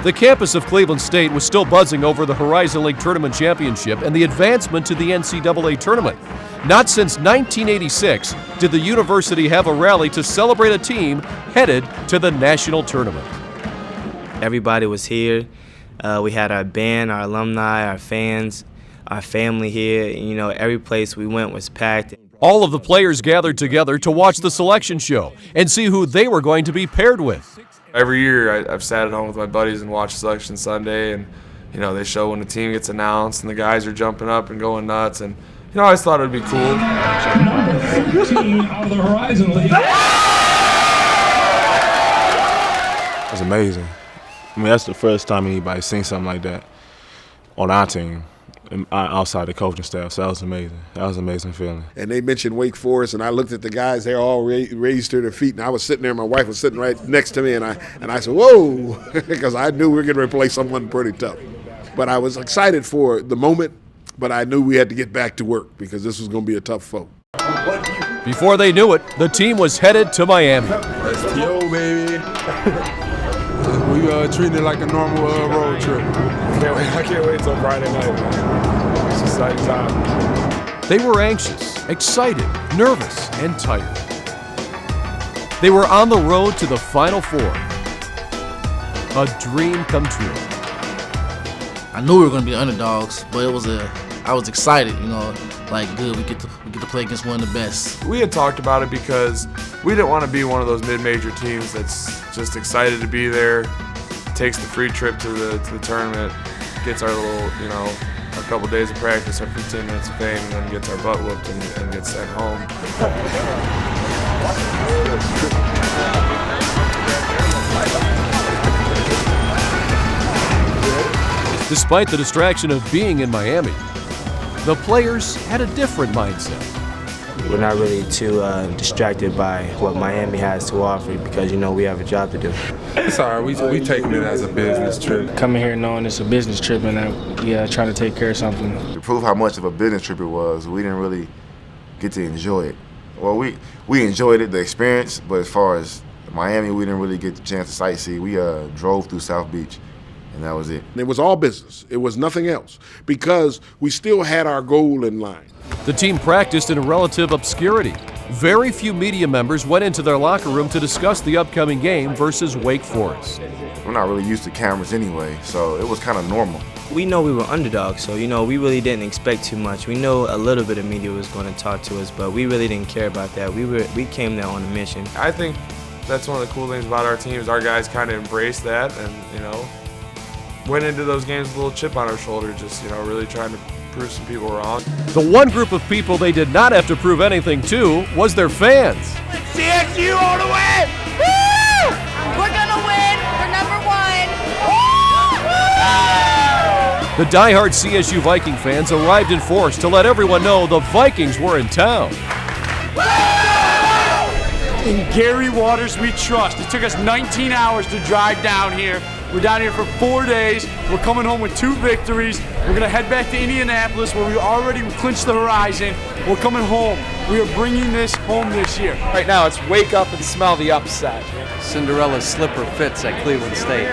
The campus of Cleveland State was still buzzing over the Horizon League Tournament Championship and the advancement to the NCAA Tournament. Not since 1986 did the university have a rally to celebrate a team headed to the national tournament. Everybody was here. We had our band, our alumni, our fans, our family here. You know, every place we went was packed. All of the players gathered together to watch the selection show and see who they were going to be paired with. Every year I've sat at home with my buddies and watched Selection Sunday, and you know, they show when the team gets announced and the guys are jumping up and going nuts, and you know, I always thought it would be cool. Number 13 out of the Horizon League. It was amazing. I mean, that's the first time anybody's seen something like that on our team, outside the coaching staff, so that was amazing. That was an amazing feeling. And they mentioned Wake Forest, and I looked at the guys, they're all raised to their feet, and I was sitting there, my wife was sitting right next to me, and I said, whoa, because I knew we were going to play someone pretty tough. But I was excited for the moment, but I knew we had to get back to work because this was going to be a tough foe. Before they knew it, the team was headed to Miami. STO, baby. We treating it like a normal road trip. I can't wait till Friday night. It's an exciting time. They were anxious, excited, nervous, and tired. They were on the road to the Final Four. A dream come true. I knew we were going to be underdogs, but I was excited, you know, like good, we get to play against one of the best. We had talked about it because we didn't want to be one of those mid-major teams that's just excited to be there, takes the free trip to the tournament, gets our little, you know, a couple days of practice, our 15 minutes of fame, and then gets our butt whooped and gets sent home. Despite the distraction of being in Miami, the players had a different mindset. We're not really too distracted by what Miami has to offer because, you know, we have a job to do. It's all right. We taking it as a business trip. Coming here knowing it's a business trip and trying to take care of something. To prove how much of a business trip it was, we didn't really get to enjoy it. Well, we enjoyed it, the experience, but as far as Miami, we didn't really get the chance to sightsee. We drove through South Beach, and that was it. It was all business. It was nothing else because we still had our goal in line. The team practiced in relative obscurity. Very few media members went into their locker room to discuss the upcoming game versus Wake Forest. We're not really used to cameras anyway, so it was kind of normal. We know we were underdogs, so, you know, we really didn't expect too much. We know a little bit of media was going to talk to us, but we really didn't care about that. We came there on a mission. I think that's one of the cool things about our team is our guys kind of embraced that and, you know, went into those games with a little chip on our shoulder, just, you know, really trying to prove some people wrong. The one group of people they did not have to prove anything to was their fans. CSU all the way! Woo! We're gonna win! We're number one! Woo! The diehard CSU Viking fans arrived in force to let everyone know the Vikings were in town. In Gary Waters we trust. It took us 19 hours to drive down here. We're down here for 4 days. We're coming home with 2 victories. We're going to head back to Indianapolis where we already clinched the Horizon. We're coming home. We are bringing this home this year. Right now it's wake up and smell the upset. Cinderella's slipper fits at Cleveland State.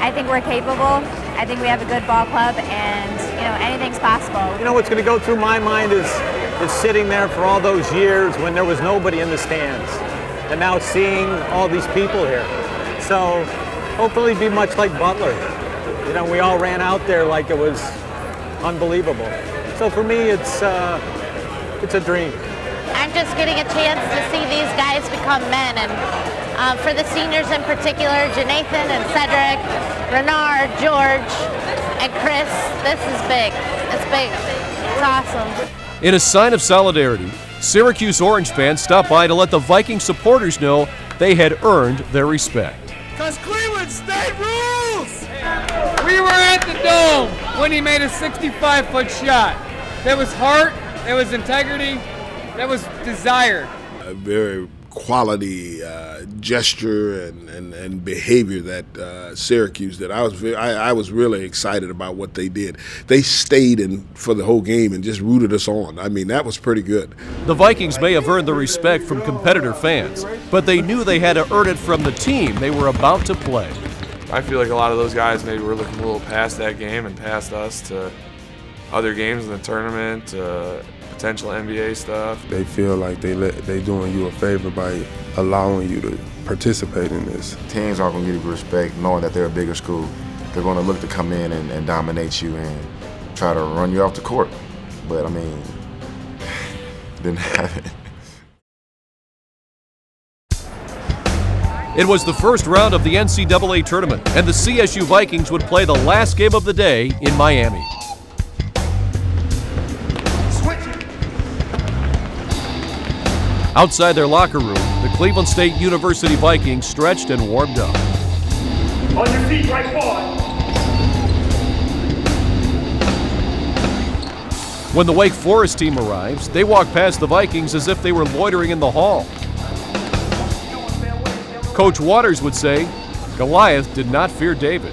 I think we're capable. I think we have a good ball club and, you know, anything's possible. You know what's going to go through my mind is sitting there for all those years when there was nobody in the stands and now seeing all these people here. So hopefully be much like Butler. You know, we all ran out there like it was unbelievable. So for me, it's a dream. I'm just getting a chance to see these guys become men, and for the seniors in particular, Janathan and Cedric, Renard, George, and Chris, this is big. It's big. It's awesome. In a sign of solidarity, Syracuse Orange fans stopped by to let the Viking supporters know they had earned their respect. Because Cleveland State rules! We were at the Dome when he made a 65-foot shot. That was heart, that was integrity, that was desire. A very quality gesture and behavior that Syracuse did. I was really excited about what they did. They stayed in for the whole game and just rooted us on. I mean, that was pretty good. The Vikings may have earned the respect from competitor fans, but they knew they had to earn it from the team they were about to play. I feel like a lot of those guys maybe were looking a little past that game and past us to other games in the tournament, potential NBA stuff. They feel like they doing you a favor by allowing you to participate in this. Teams aren't going to give you respect knowing that they're a bigger school. They're going to look to come in and dominate you and try to run you off the court. But, I mean, didn't happen. It was the first round of the NCAA Tournament, and the CSU Vikings would play the last game of the day in Miami. Outside their locker room, the Cleveland State University Vikings stretched and warmed up. On your feet, right forward. When the Wake Forest team arrives, they walk past the Vikings as if they were loitering in the hall. Coach Waters would say, Goliath did not fear David.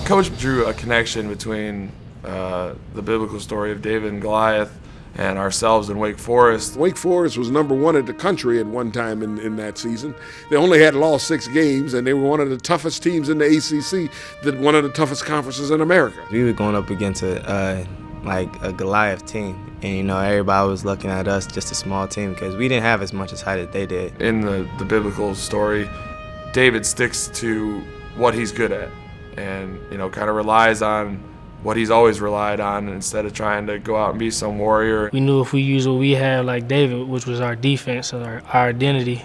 Coach drew a connection between the biblical story of David and Goliath and ourselves in Wake Forest. Wake Forest was #1 in the country at one time in that season. They only had lost 6 games, and they were one of the toughest teams in the ACC, one of the toughest conferences in America. We were going up against a Goliath team, and everybody was looking at us just a small team because we didn't have as much as height as they did. In the biblical story, David sticks to what he's good at and kind of relies on what he's always relied on instead of trying to go out and be some warrior. We knew if we use what we had like David, which was our defense and our identity,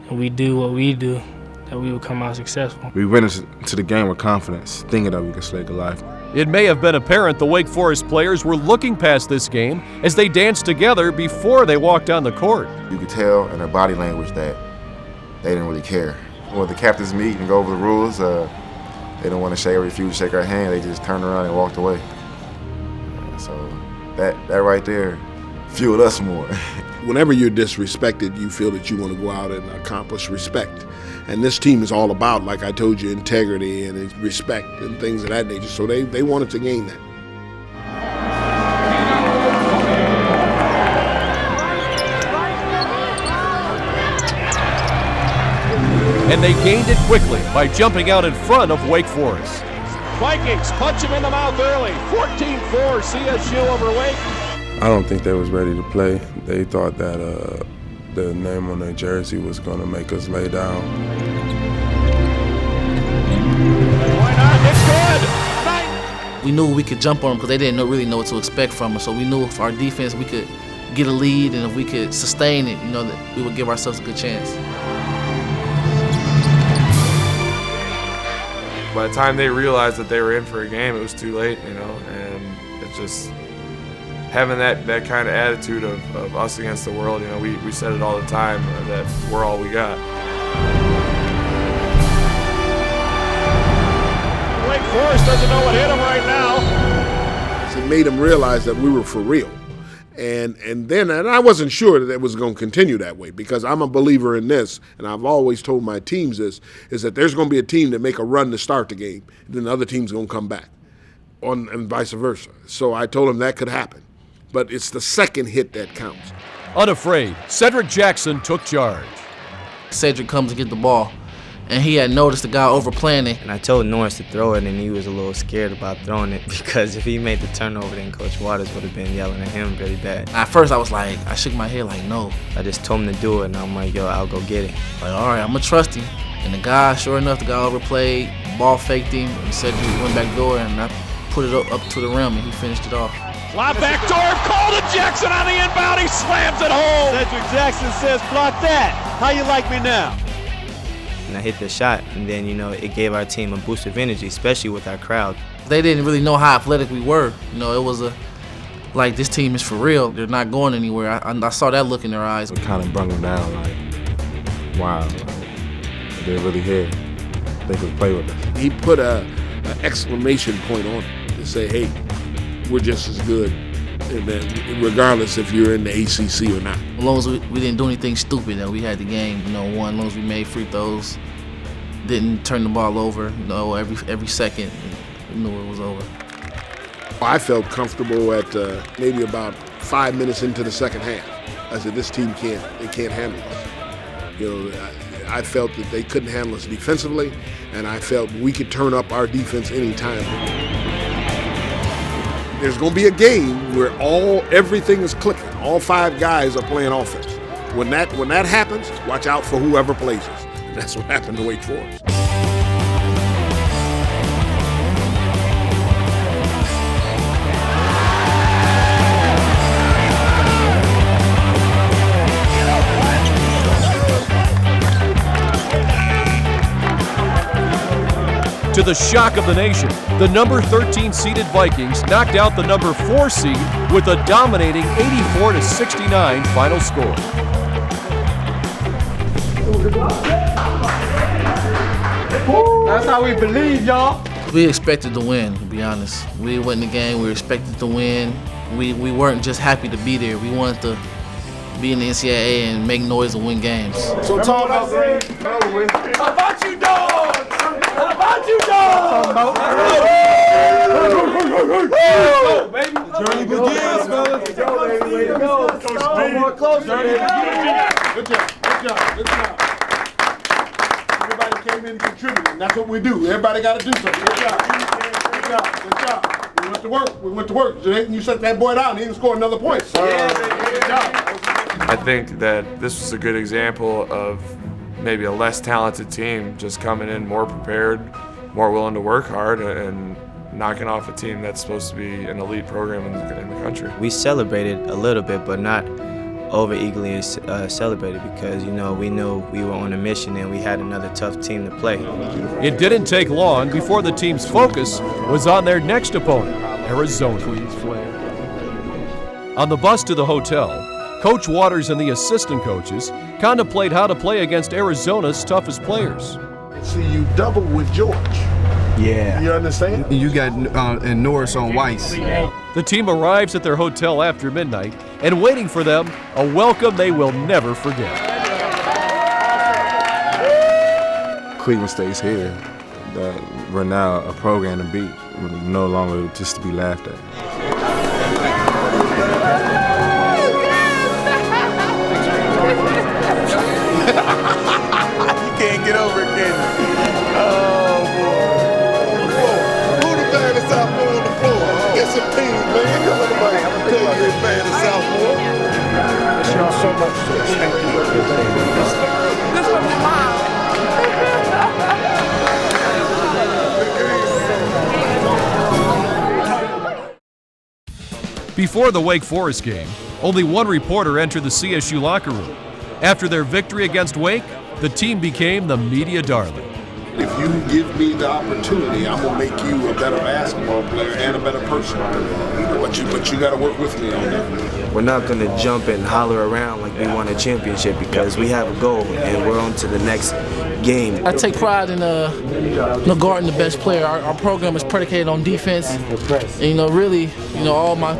and we do what we do, that we would come out successful. We went into the game with confidence, thinking that we could slay Goliath. It may have been apparent the Wake Forest players were looking past this game as they danced together before they walked on the court. You could tell in their body language that they didn't really care. When the captains meet and go over the rules, they don't want to refuse to shake our hand. They just turned around and walked away. So that right there fueled us more. Whenever you're disrespected, you feel that you want to go out and accomplish respect. And this team is all about, like I told you, integrity and respect and things of that nature. So they wanted to gain that. And they gained it quickly by jumping out in front of Wake Forest. Vikings punch him in the mouth early. 14-4 CSU over Wake. I don't think they was ready to play. They thought that the name on their jersey was going to make us lay down. Why not? It's good. We knew we could jump on them because they didn't really know what to expect from us. So we knew if our defense, we could get a lead, and if we could sustain it, that we would give ourselves a good chance. By the time they realized that they were in for a game, it was too late, and it's just having that kind of attitude of us against the world. We said it all the time that we're all we got. Wake Forest doesn't know what hit them right now. It made them realize that we were for real. And I wasn't sure that it was going to continue that way, because I'm a believer in this, and I've always told my teams this, is that there's going to be a team that make a run to start the game, and then the other team's going to come back, and vice versa. So I told them that could happen. But it's the second hit that counts. Unafraid, Cedric Jackson took charge. Cedric comes to get the ball, and he had noticed the guy overplaying it. And I told Norris to throw it, and he was a little scared about throwing it because if he made the turnover, then Coach Waters would have been yelling at him really bad. At first, I shook my head like, no. I just told him to do it, and I'm like, yo, I'll go get it. Like, all right, I'm going to trust him. And the guy, sure enough, the guy overplayed, ball faked him, and Cedric went back door, and I put it up to the rim, and he finished it off. Fly back door, called to Jackson on the inbound, he slams it home. Cedric Jackson says, block that. How you like me now? And I hit the shot, and then, it gave our team a boost of energy, especially with our crowd. They didn't really know how athletic we were. It was like, this team is for real. They're not going anywhere. I saw that look in their eyes. We kind of brought them down, wow, they're really here. They could play with us. He put an exclamation point on it to say, hey, we're just as good, and then regardless if you're in the ACC or not. As long as we didn't do anything stupid, and we had the game, won. As long as we made free throws, didn't turn the ball over, every second, we knew it was over. I felt comfortable at maybe about 5 minutes into the second half. I said, this team can't handle us. I felt that they couldn't handle us defensively, and I felt we could turn up our defense anytime. There's going to be a game where everything is clicking. All 5 guys are playing offense. When that happens, watch out for whoever plays us. And that's what happened to Wake Forest. To the shock of the nation, the number 13 seeded Vikings knocked out the number 4 seed with a dominating 84-69 final score. That's how we believe, y'all. We expected to win, to be honest. We went in the game, we expected to win. We weren't just happy to be there. We wanted to be in the NCAA and make noise and win games. So talk about How about you, dogs? How about you, dogs? Journey begins, fellas. One more close. Good job. Everybody came in and contributed. That's what we do. Everybody got to do something. Good job. We went to work. You set that boy down. He didn't score another point. Good job. I think that this was a good example of maybe a less talented team just coming in more prepared, more willing to work hard, and knocking off a team that's supposed to be an elite program in the country. We celebrated a little bit, but not over-eagerly celebrated because, we knew we were on a mission and we had another tough team to play. It didn't take long before the team's focus was on their next opponent, Arizona. On the bus to the hotel, Coach Waters and the assistant coaches contemplate how to play against Arizona's toughest players. See, you double with George. Yeah. You understand? You got and Norris on Weiss. The team arrives at their hotel after midnight, and waiting for them, a welcome they will never forget. Cleveland State's here. That we're now a program to beat, no longer just to be laughed at. You can't get over it, can you? Oh, boy. Who the baddest sophomore on the floor? Get some teams, man. Come on, everybody. Tell you the baddest sophomore. Thank y'all so much. Thank you. This one is mine. Before the Wake Forest game, only one reporter entered the CSU locker room. After their victory against Wake, the team became the media darling. If you give me the opportunity, I'm gonna make you a better basketball player and a better person. But you got to work with me on that. We're not going to jump and holler around like we won a championship because we have a goal and we're on to the next game. I take pride in guarding the best player. Our program is predicated on defense. And, really, through my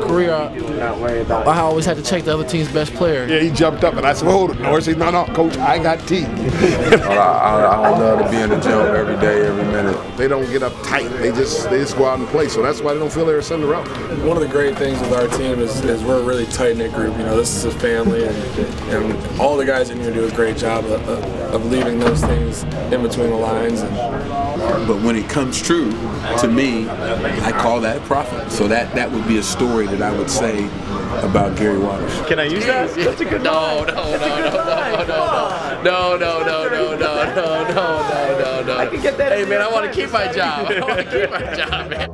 career, I always had to check the other team's best player. Yeah, he jumped up and I said, hold it, Norris. He said, no, Coach, I got teeth. I love to be in the gym every day, every minute. They don't get up tight. They just go out and play. So that's why they don't feel they're Cinderella. One of the great things with our team is we're a really tight-knit group. This is a family, and all the guys in here do a great job of leaving those things in between the lines. But when it comes true, to me, I call that profit. So that would be a story that I would say about Gary Waters. Can I use that? That's a good No. I can get that. Hey, man, I want to keep my job. Man.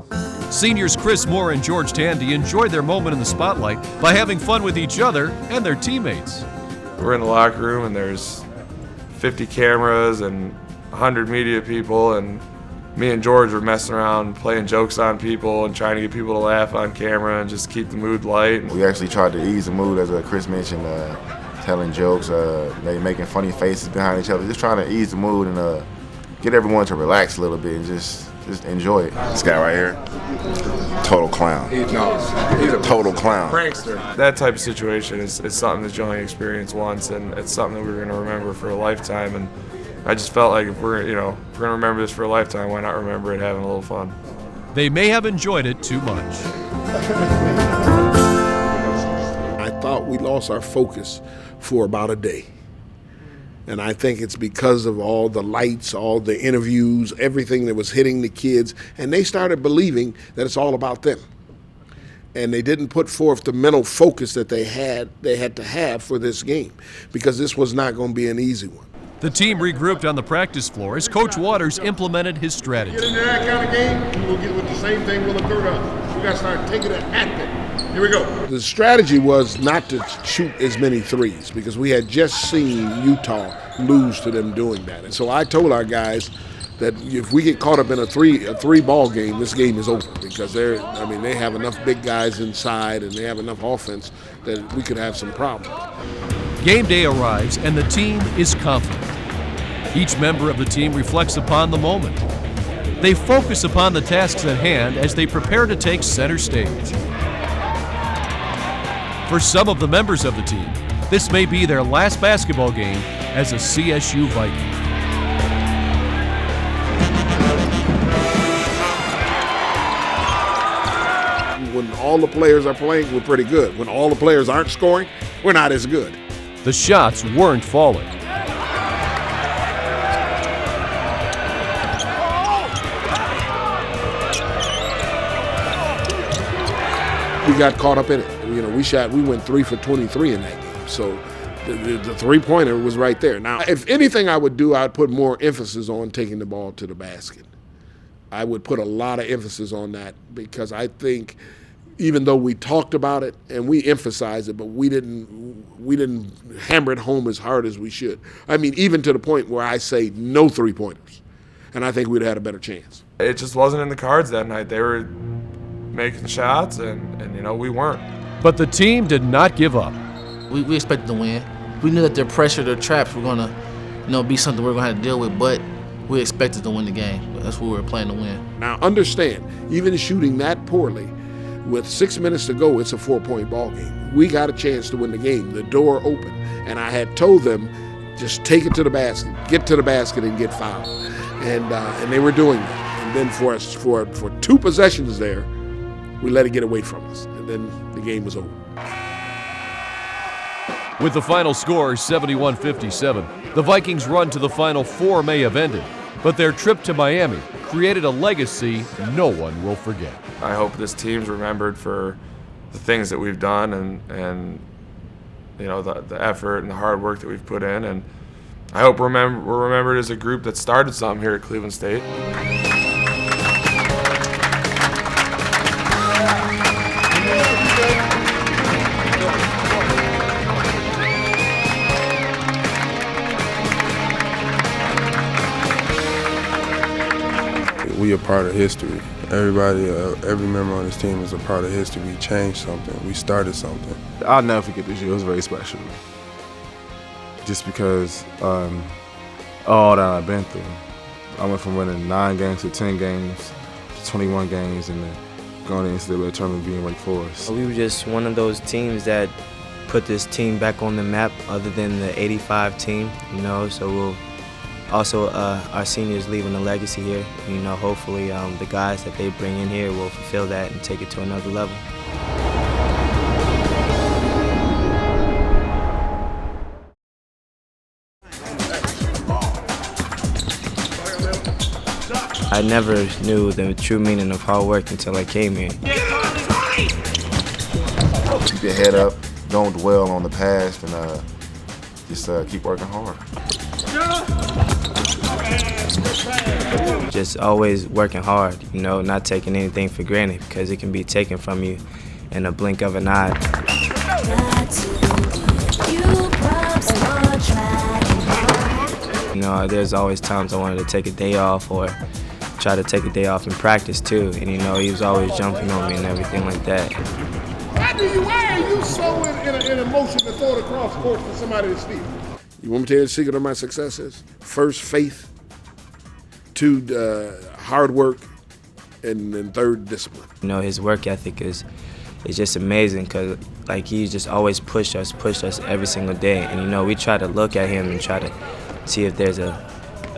Seniors Chris Moore and George Tandy enjoyed their moment in the spotlight by having fun with each other and their teammates. We're in the locker room, and there's 50 cameras and 100 media people, and me and George were messing around, playing jokes on people and trying to get people to laugh on camera and just keep the mood light. We actually tried to ease the mood, as Chris mentioned, telling jokes, maybe making funny faces behind each other, just trying to ease the mood and get everyone to relax a little bit and just enjoy it. This guy right here, total clown. He's a total clown. Prankster. That type of situation is something that you only experience once, and it's something that we're going to remember for a lifetime. And I just felt like if we're going to remember this for a lifetime, why not remember it having a little fun? They may have enjoyed it too much. I thought we lost our focus for about a day. And I think it's because of all the lights, all the interviews, everything that was hitting the kids, and they started believing that it's all about them. And they didn't put forth the mental focus that they had to have for this game, because this was not going to be an easy one. The team regrouped on the practice floor as Coach Waters implemented his strategy. Get into that kind of game, you will get with the same thing will occur to us. We got to start taking it at them. Here we go. The strategy was not to shoot as many threes, because we had just seen Utah lose to them doing that. And so I told our guys that if we get caught up in a three ball game, this game is over, because they have enough big guys inside and they have enough offense that we could have some problems. Game day arrives and the team is confident. Each member of the team reflects upon the moment. They focus upon the tasks at hand as they prepare to take center stage. For some of the members of the team, this may be their last basketball game as a CSU Viking. When all the players are playing, we're pretty good. When all the players aren't scoring, we're not as good. The shots weren't falling. We got caught up in it. We went 3 for 23 in that game. So the three-pointer was right there. Now, if anything I would do, I'd put more emphasis on taking the ball to the basket. I would put a lot of emphasis on that, because I think even though we talked about it and we emphasized it, but we didn't hammer it home as hard as we should. I mean, even to the point where I say no three-pointers, and I think we'd have had a better chance. It just wasn't in the cards that night. They were making shots, and we weren't. But the team did not give up. We expected to win. We knew that their pressure, their traps were going to be something we were going to have to deal with, but we expected to win the game. That's what we were playing to win. Now, understand, even shooting that poorly, with 6 minutes to go, it's a 4-point ball game. We got a chance to win the game. The door opened, and I had told them, just take it to the basket, get to the basket and get fouled. And they were doing that. And then for 2 possessions there, we let it get away from us. And then the game was over. With the final score 71-57, the Vikings' run to the Final Four may have ended, but their trip to Miami created a legacy no one will forget. I hope this team's remembered for the things that we've done and the effort and the hard work that we've put in, and I hope we're remembered as a group that started something here at Cleveland State. We are part of history. Everybody, every member on this team is a part of history. We changed something. We started something. I'll never forget this year. It was very special. Just because all that I've been through. I went from winning 9 games to 10 games to 21 games, and then going to the NCAA Tournament being ranked for us. We were just one of those teams that put this team back on the map, other than the '85 team, so we'll also, our seniors leaving a legacy here. Hopefully the guys that they bring in here will fulfill that and take it to another level. I never knew the true meaning of hard work until I came here. Keep your head up, don't dwell on the past, and just keep working hard. Just always working hard, not taking anything for granted, because it can be taken from you in a blink of an eye. There's always times I wanted to take a day off or try to take a day off in practice too, and he was always jumping on me and everything like that. Why are you so in emotion to throw it across court for somebody to steal? You want me to tell you the secret of my success is? First, faith. 2, hard work. And then 3rd, discipline. His work ethic is just amazing, because he just always pushed us every single day. And we try to look at him and try to see if there's a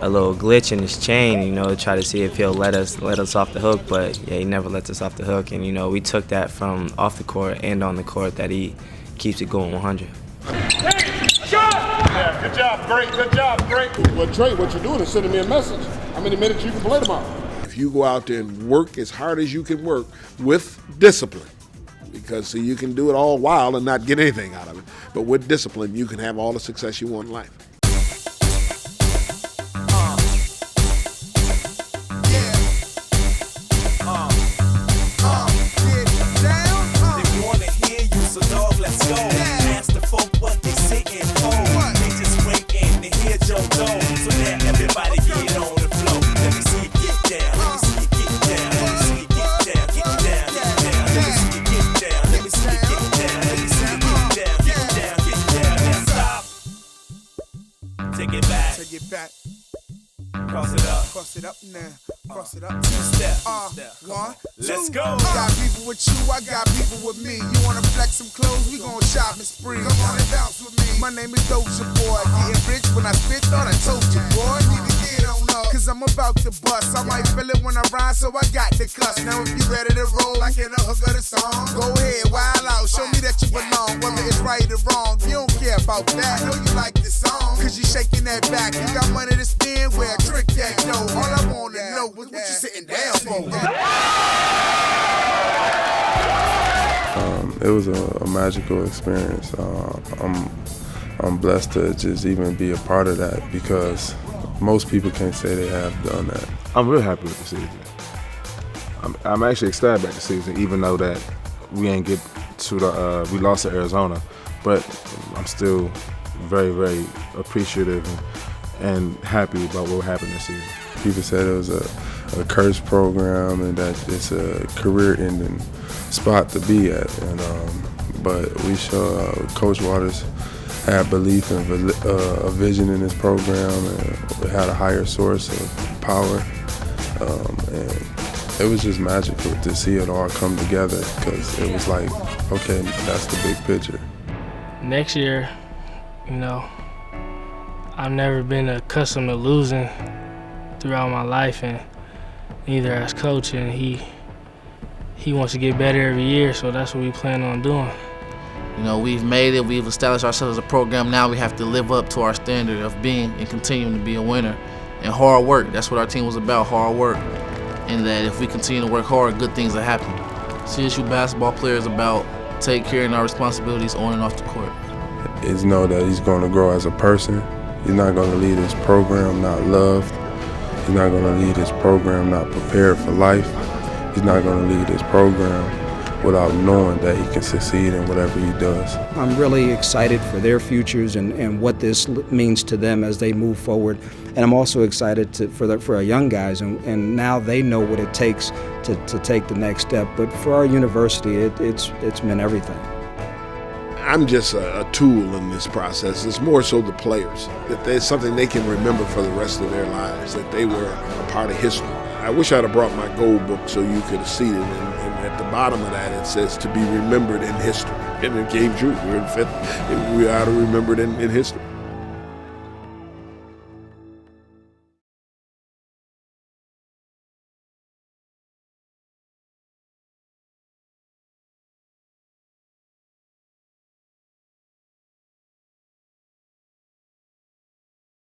little glitch in his chain, try to see if he'll let us off the hook. But yeah, he never lets us off the hook. And we took that from off the court and on the court, that he keeps it going 100. Shot! Good job, great, good job, great. Well, Trey, what you're doing is sending me a message. How many minutes you can play tomorrow? If you go out there and work as hard as you can work with discipline, because see, you can do it all wild and not get anything out of it. But with discipline, you can have all the success you want in life. Let's go. I got people with you, I got people with me. You wanna flex some clothes? We gon' shop and spree. Come on and bounce with me. My name is Doja Boy. Getting rich when I spit, thought I told you, boy. Need to get on up, cause I'm about to bust. I might feel it when I rhyme, so I got the cuss. Now if you ready to roll, like in the hook of the song, go ahead, wild out, show me that you belong. Whether it's right or wrong, you don't care about that. I know you like the song, cause you shaking that back. You got money to spend, well, trick that dough. All I wanna know is what you sitting down for. It was a magical experience. I'm blessed to just even be a part of that because most people can't say they have done that. I'm real happy with the season. I'm actually ecstatic about the season, even though that we ain't get to the we lost to Arizona, but I'm still very, very appreciative and happy about what happened this season. People said it was a cursed program and that it's a career-ending spot to be at, and but we show Coach Waters had belief and a vision in this program, and we had a higher source of power, and it was just magical to see it all come together because it was like, okay, that's the big picture. Next year, you know, I've never been accustomed to losing throughout my life, and neither as coach, and he wants to get better every year, so that's what we plan on doing. You know, we've made it, we've established ourselves as a program. Now we have to live up to our standard of being and continuing to be a winner. And hard work, that's what our team was about, hard work. And that if we continue to work hard, good things will happen. CSU basketball players about take care of our responsibilities on and off the court. Is know that he's going to grow as a person. He's not going to lead his program not loved. He's not going to lead his program not prepared for life. He's not going to lead his program without knowing that he can succeed in whatever he does. I'm really excited for their futures and what this means to them as they move forward. And I'm also excited for our young guys, and now they know what it takes to take the next step. But for our university, it's meant everything. I'm just a tool in this process. It's more so the players, that there's something they can remember for the rest of their lives, that they were a part of history. I wish I'd have brought my gold book so you could have seen it, and at the bottom of that it says to be remembered in history. And it came true. We're in fifth. We are to remembered in history.